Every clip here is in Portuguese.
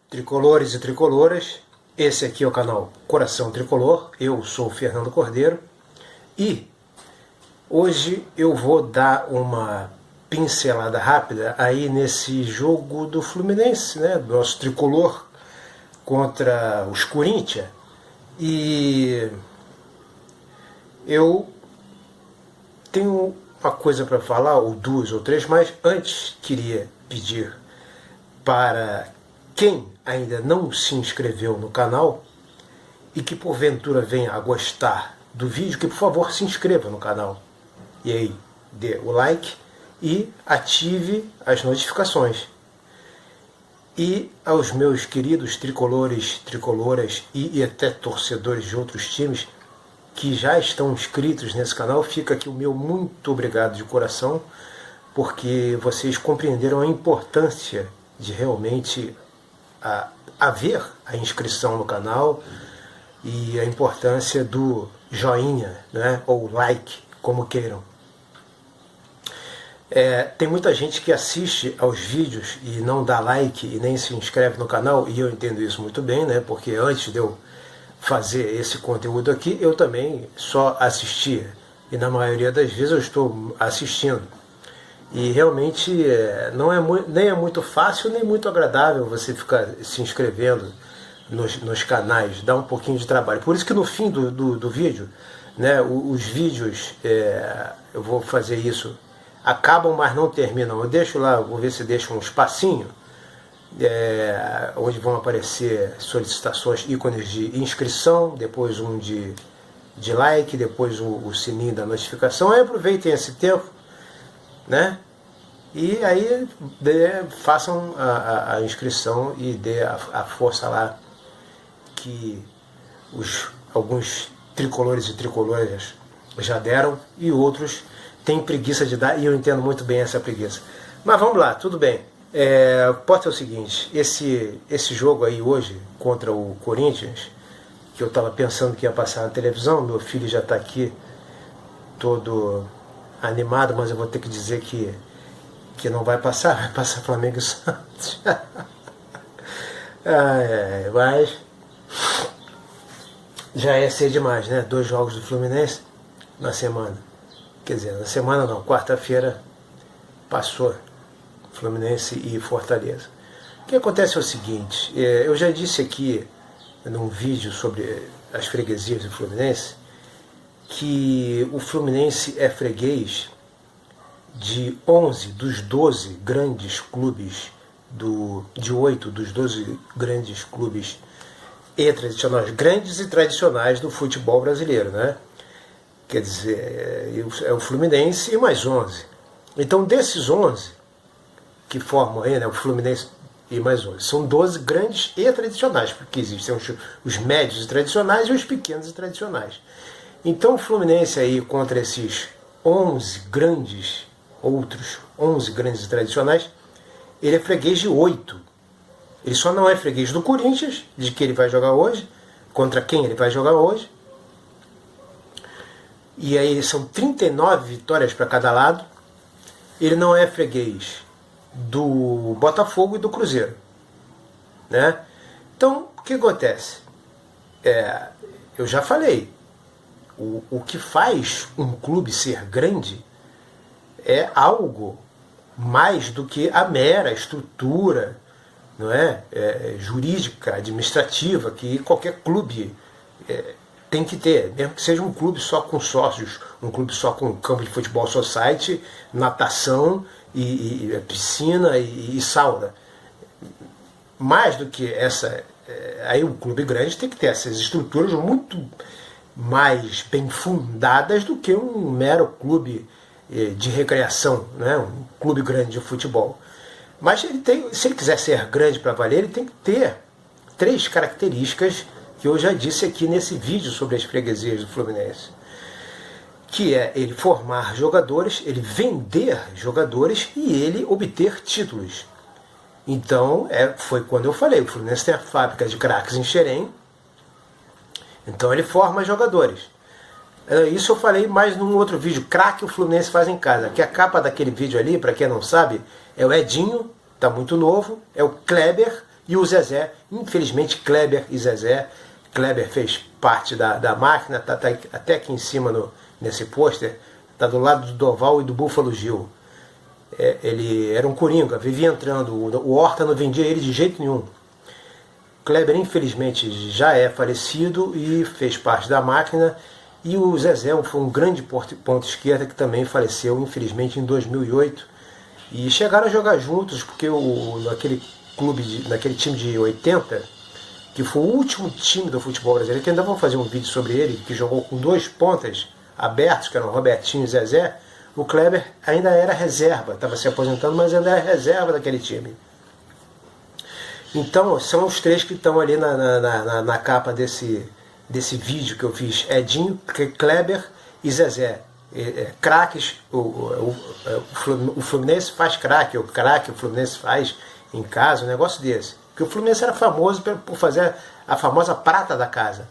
Tricolores e tricoloras, esse aqui é o canal Coração Tricolor, eu sou o Fernando Cordeiro e hoje eu vou dar uma pincelada rápida aí nesse jogo do Fluminense, né, do nosso tricolor contra os Corinthians. E eu tenho uma coisa para falar, ou duas ou três, mas antes queria pedir para quem ainda não se inscreveu no canal e que porventura venha a gostar do vídeo, que por favor se inscreva no canal. E aí, dê o like e ative as notificações. E aos meus queridos tricolores, tricoloras e até torcedores de outros times que já estão inscritos nesse canal, fica aqui o meu muito obrigado de coração, porque vocês compreenderam a importância de realmente haver a inscrição no canal e a importância do joinha, né, ou like, como queiram. Tem muita gente que assiste aos vídeos e não dá like e nem se inscreve no canal, e eu entendo isso muito bem, né, porque antes de eu fazer esse conteúdo aqui, eu também só assistia, e na maioria das vezes eu estou assistindo. E realmente nem é muito fácil, nem muito agradável você ficar se inscrevendo nos canais, dá um pouquinho de trabalho. Por isso que no fim do vídeo, né, os vídeos, eu vou fazer isso, acabam, mas não terminam. Eu deixo lá, vou ver se deixo um espacinho, onde vão aparecer solicitações, ícones de inscrição, depois um de like, depois o sininho da notificação. Aí aproveitem esse tempo, né? E aí façam a inscrição e dê a força lá que alguns tricolores e tricoloras já deram e outros têm preguiça de dar, e eu entendo muito bem essa preguiça. Mas vamos lá, tudo bem. O ponto é o seguinte, esse jogo aí hoje contra o Corinthians, que eu estava pensando que ia passar na televisão, meu filho já está aqui todo animado, mas eu vou ter que dizer que não vai passar Flamengo e Santos. Mas já é ser demais, né? 2 jogos do Fluminense na semana. Quer dizer, na semana não, quarta-feira passou Fluminense e Fortaleza. O que acontece é o seguinte, eu já disse aqui num vídeo sobre as freguesias do Fluminense que o Fluminense é freguês de 11 dos 12 grandes clubes, de 8 dos 12 grandes clubes grandes e tradicionais do futebol brasileiro, né? Quer dizer, é o Fluminense e mais 11. Então, desses 11 que formam aí, né, o Fluminense e mais 11, são 12 grandes e tradicionais, porque existem os médios e tradicionais e os pequenos e tradicionais. Então, o Fluminense aí contra esses 11 grandes, outros 11 grandes e tradicionais, ele é freguês de 8. Ele só não é freguês do Corinthians, de que ele vai jogar hoje, contra quem ele vai jogar hoje. E aí são 39 vitórias para cada lado. Ele não é freguês do Botafogo e do Cruzeiro, né? Então, o que acontece? Eu já falei, o que faz um clube ser grande é algo mais do que a mera estrutura, não é? Jurídica, administrativa, que qualquer clube tem que ter, mesmo que seja um clube só com sócios, um clube só com campo de futebol society, natação e piscina e sauna. Mais do que essa, aí um clube grande tem que ter essas estruturas muito mais bem fundadas do que um mero clube de recreação, né? Um clube grande de futebol. Mas se ele quiser ser grande para valer, ele tem que ter 3 características que eu já disse aqui nesse vídeo sobre as freguesias do Fluminense, que é ele formar jogadores, ele vender jogadores e ele obter títulos. Então, foi quando eu falei, o Fluminense tem a fábrica de craques em Xerém, então ele forma jogadores. Isso eu falei mais num outro vídeo, craque o Fluminense faz em casa, que a capa daquele vídeo ali, para quem não sabe, é o Edinho, tá muito novo, é o Kleber e o Zezé, infelizmente Kleber e Zezé. Kleber fez parte da máquina, tá até aqui em cima nesse pôster, tá do lado do Doval e do Búfalo Gil. Ele era um coringa, vivia entrando, o Horta não vendia ele de jeito nenhum. Kleber infelizmente já é falecido e fez parte da máquina, e o Zezé foi um grande ponta esquerda que também faleceu infelizmente em 2008, e chegaram a jogar juntos porque naquele time de 80, que foi o último time do futebol brasileiro, que ainda vou fazer um vídeo sobre ele, que jogou com 2 pontas abertos, que eram Robertinho e Zezé. O Kleber ainda era reserva, estava se aposentando, mas ainda era reserva daquele time. Então, são os 3 que estão ali na capa desse vídeo que eu fiz. Edinho, Kleber e Zezé. Craques, o Fluminense faz craque, o Fluminense faz em casa, um negócio desse. Porque o Fluminense era famoso por fazer a famosa prata da casa.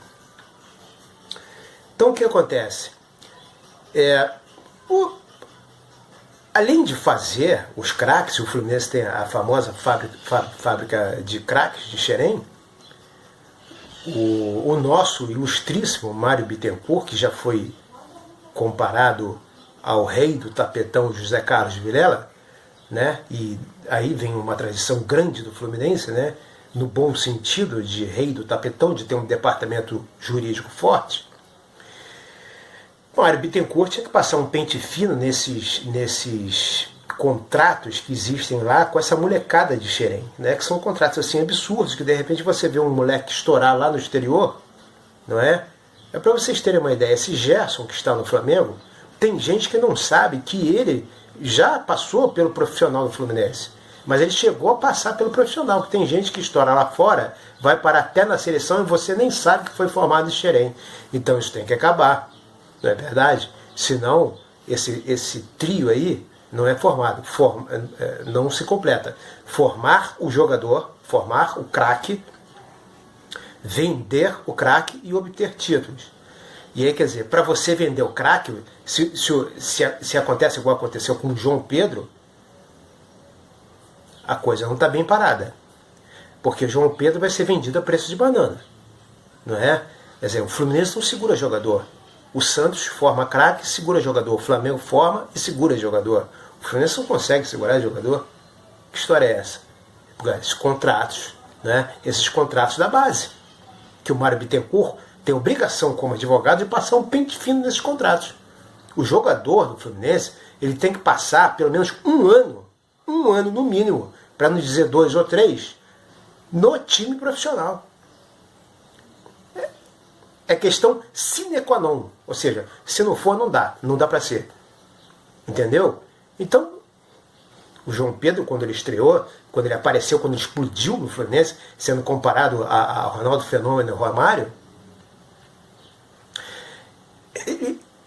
Então, o que acontece? Além de fazer os craques, o Fluminense tem a famosa fábrica de craques de Xerém, o nosso ilustríssimo Mário Bittencourt, que já foi comparado ao rei do tapetão José Carlos Vilela, né? E aí vem uma tradição grande do Fluminense, né? No bom sentido de rei do tapetão, de ter um departamento jurídico forte. Mário Bittencourt tinha que passar um pente fino nesses contratos que existem lá com essa molecada de Xerém, né? Que são contratos assim absurdos, que de repente você vê um moleque estourar lá no exterior, não é? É para vocês terem uma ideia, esse Gerson que está no Flamengo, tem gente que não sabe que ele já passou pelo profissional do Fluminense, mas ele chegou a passar pelo profissional, porque tem gente que estoura lá fora, vai parar até na seleção e você nem sabe que foi formado em Xerém. Então isso tem que acabar, não é verdade? Senão esse trio aí não é formado, não se completa. Formar o jogador, formar o craque, vender o craque e obter títulos. E aí, quer dizer, para você vender o craque, se acontece igual aconteceu com o João Pedro, a coisa não está bem parada. Porque o João Pedro vai ser vendido a preço de banana. Não é? Quer dizer, o Fluminense não segura jogador. O Santos forma craque e segura jogador. O Flamengo forma e segura jogador. O Fluminense não consegue segurar jogador. Que história é essa? Esses contratos, né? Esses contratos da base. Que o Mário Bittencourt tem obrigação como advogado de passar um pente fino nesses contratos. O jogador do Fluminense, ele tem que passar pelo menos um ano no mínimo, para não dizer 2 ou 3, no time profissional. É questão sine qua non, ou seja, se não for, não dá para ser. Entendeu? Então, o João Pedro, quando ele estreou, quando ele apareceu, quando ele explodiu no Fluminense, sendo comparado a Ronaldo Fenômeno e Romário,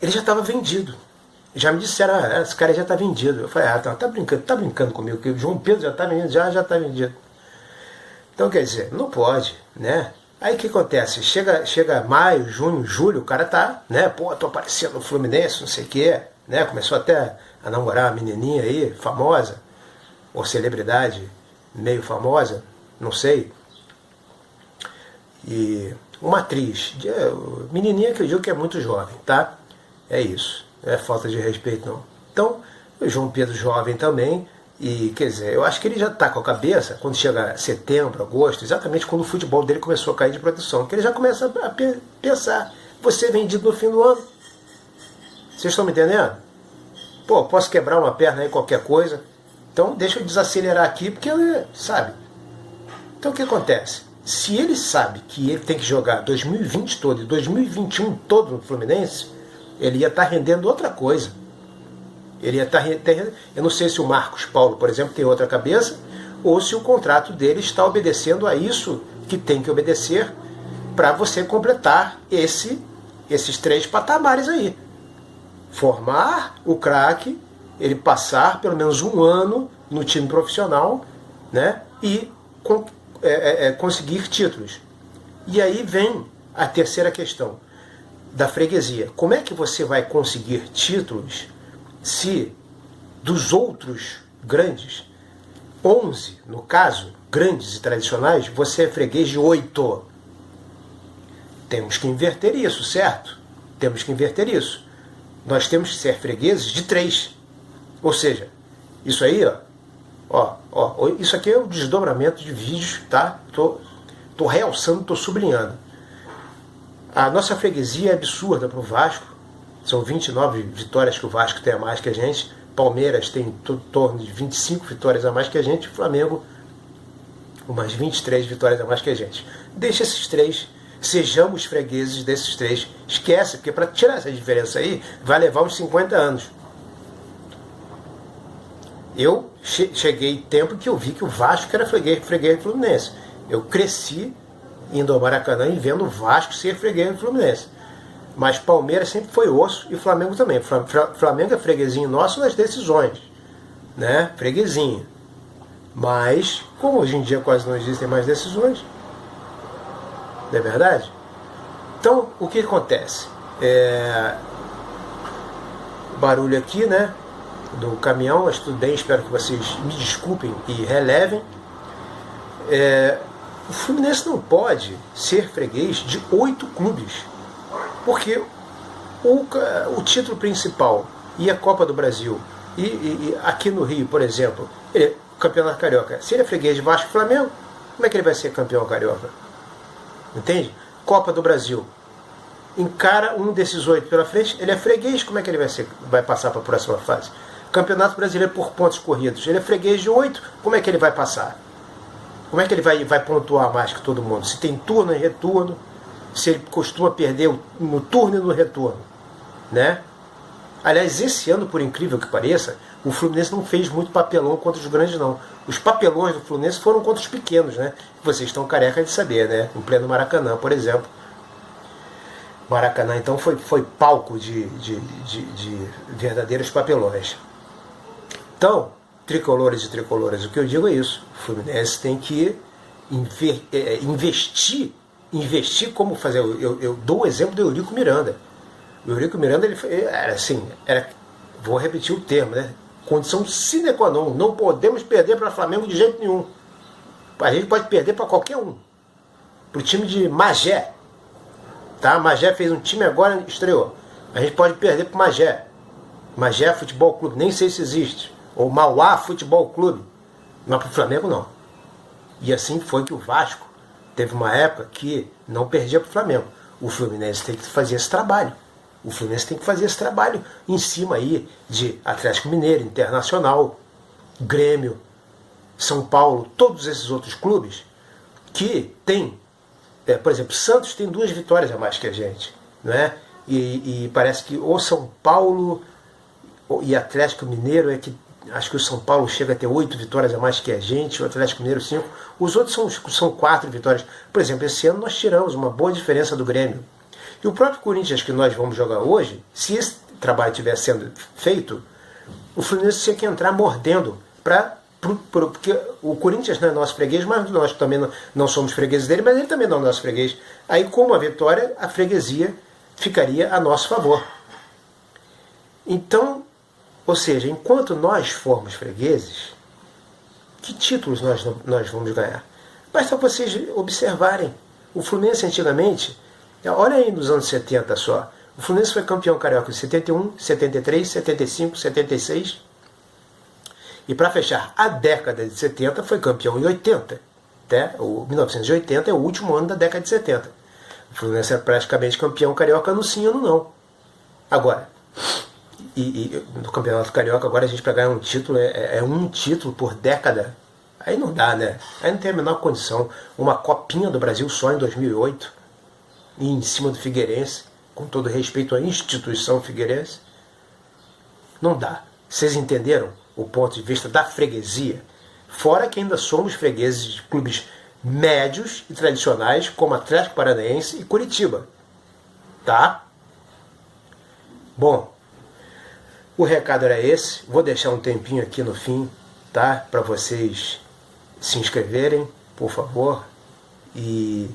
ele já estava vendido. Já me disseram, esse cara já está vendido. Eu falei, tá brincando comigo, que o João Pedro já está vendido, já está vendido. Então, quer dizer, não pode, né? Aí o que acontece? Chega maio, junho, julho, o cara tá, né? Pô, tô aparecendo no Fluminense, não sei o quê, né? Começou até a namorar uma menininha aí, famosa, ou celebridade meio famosa, não sei. E uma atriz, menininha que eu digo que é muito jovem, tá? É isso, não é falta de respeito não. Então, o João Pedro jovem também, e quer dizer, eu acho que ele já está com a cabeça, quando chega setembro, agosto, exatamente quando o futebol dele começou a cair de produção, que ele já começa a pensar, você vendido no fim do ano. Vocês estão me entendendo? Pô, posso quebrar uma perna aí, qualquer coisa, então deixa eu desacelerar aqui, porque, sabe? Então o que acontece? Se ele sabe que ele tem que jogar 2020 todo e 2021 todo no Fluminense, ele ia estar rendendo outra coisa. Ele ia estar rendendo. Eu não sei se o Marcos Paulo, por exemplo, tem outra cabeça, ou se o contrato dele está obedecendo a isso que tem que obedecer para você completar esses 3 patamares aí. Formar o craque, ele passar pelo menos um ano no time profissional, né, e conseguir títulos. E aí vem a terceira questão da freguesia. Como é que você vai conseguir títulos se dos outros grandes 11, no caso, grandes e tradicionais, você é freguês de 8. Temos que inverter isso, certo? Temos que inverter isso. Nós temos que ser fregueses de 3. Ou seja, isso aí, isso aqui é o desdobramento de vídeos, tá? Tô realçando, tô sublinhando. A nossa freguesia é absurda para o Vasco. São 29 vitórias que o Vasco tem a mais que a gente. Palmeiras tem em torno de 25 vitórias a mais que a gente. Flamengo, umas 23 vitórias a mais que a gente. Deixa esses 3, sejamos fregueses desses 3. Esquece, porque para tirar essa diferença aí, vai levar uns 50 anos. Eu cheguei tempo que eu vi que o Vasco era freguês do Fluminense. Eu cresci indo ao Maracanã e vendo o Vasco ser freguês do Fluminense. Mas Palmeiras sempre foi osso e Flamengo também. Flamengo é freguesinho nosso nas decisões, né? Freguesinho. Mas, como hoje em dia quase não existem mais decisões, não é verdade? Então, o que acontece? Barulho aqui, né? Do caminhão, mas tudo bem, espero que vocês me desculpem e relevem. O Fluminense não pode ser freguês de 8 clubes, porque o título principal e a Copa do Brasil, e aqui no Rio, por exemplo, o Campeonato Carioca, se ele é freguês de Vasco e Flamengo, como é que ele vai ser campeão carioca? Entende? Copa do Brasil, encara um desses 8 pela frente, ele é freguês, como é que ele vai passar para a próxima fase? Campeonato Brasileiro por pontos corridos, ele é freguês de 8, como é que ele vai passar? Como é que ele vai pontuar mais que todo mundo? Se tem turno e retorno, se ele costuma perder no turno e no retorno, né? Aliás, esse ano, por incrível que pareça, o Fluminense não fez muito papelão contra os grandes, não. Os papelões do Fluminense foram contra os pequenos, né? Vocês estão careca de saber, né? Em pleno Maracanã, por exemplo. Maracanã, então, foi palco de verdadeiros papelões. Então, tricolores e tricoloras, o que eu digo é isso. O Fluminense tem que investir como fazer. Eu dou o exemplo do Eurico Miranda. O Eurico Miranda, ele era assim, vou repetir o termo, né? Condição sine qua non. Não podemos perder para o Flamengo de jeito nenhum. A gente pode perder para qualquer um. Para o time de Magé. Tá? Magé fez um time agora, estreou. A gente pode perder para o Magé. Magé Futebol Clube, nem sei se existe. Ou Mauá Futebol Clube. Mas para o Flamengo não. E assim foi que o Vasco teve uma época que não perdia para o Flamengo. O Fluminense tem que fazer esse trabalho. O Fluminense tem que fazer esse trabalho em cima aí de Atlético Mineiro, Internacional, Grêmio, São Paulo, todos esses outros clubes que tem, por exemplo, Santos tem 2 vitórias a mais que a gente, né? E parece que o São Paulo e Atlético Mineiro acho que o São Paulo chega a ter 8 vitórias a mais que a gente, o Atlético Mineiro 5. Os outros são 4 vitórias. Por exemplo, esse ano nós tiramos uma boa diferença do Grêmio. E o próprio Corinthians que nós vamos jogar hoje, se esse trabalho estiver sendo feito, o Fluminense tinha que entrar mordendo porque o Corinthians não é nosso freguês, mas nós também não somos fregueses dele, mas ele também não é nosso freguês. Aí, com a vitória, a freguesia ficaria a nosso favor. Então, ou seja, enquanto nós formos fregueses, que títulos nós vamos ganhar? Basta vocês observarem. O Fluminense antigamente, olha aí nos anos 70 só, o Fluminense foi campeão carioca em 71, 73, 75, 76. E para fechar a década de 70, foi campeão em 80. Né? O 1980 é o último ano da década de 70. O Fluminense é praticamente campeão carioca no sim ou no não. Agora, e no Campeonato Carioca, agora a gente para ganhar um título, é um título por década. Aí não dá, né? Aí não tem a menor condição. Uma copinha do Brasil só em 2008, e em cima do Figueirense, com todo respeito à instituição Figueirense. Não dá. Vocês entenderam o ponto de vista da freguesia? Fora que ainda somos fregueses de clubes médios e tradicionais, como Atlético Paranaense e Curitiba. Tá? Bom, o recado era esse. Vou deixar um tempinho aqui no fim, tá? Para vocês se inscreverem, por favor. E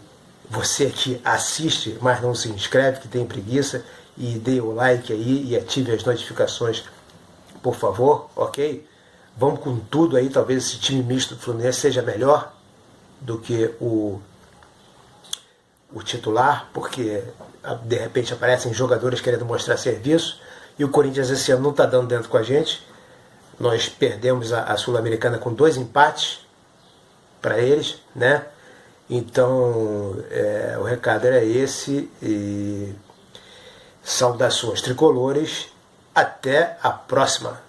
você que assiste, mas não se inscreve, que tem preguiça, e dê o like aí e ative as notificações, por favor, ok? Vamos com tudo aí, talvez esse time misto do Fluminense seja melhor do que o titular, porque de repente aparecem jogadores querendo mostrar serviço, e o Corinthians esse ano não está dando dentro com a gente. Nós perdemos a Sul-Americana com 2 empates para eles, né? Então o recado era esse, e saudações tricolores, até a próxima.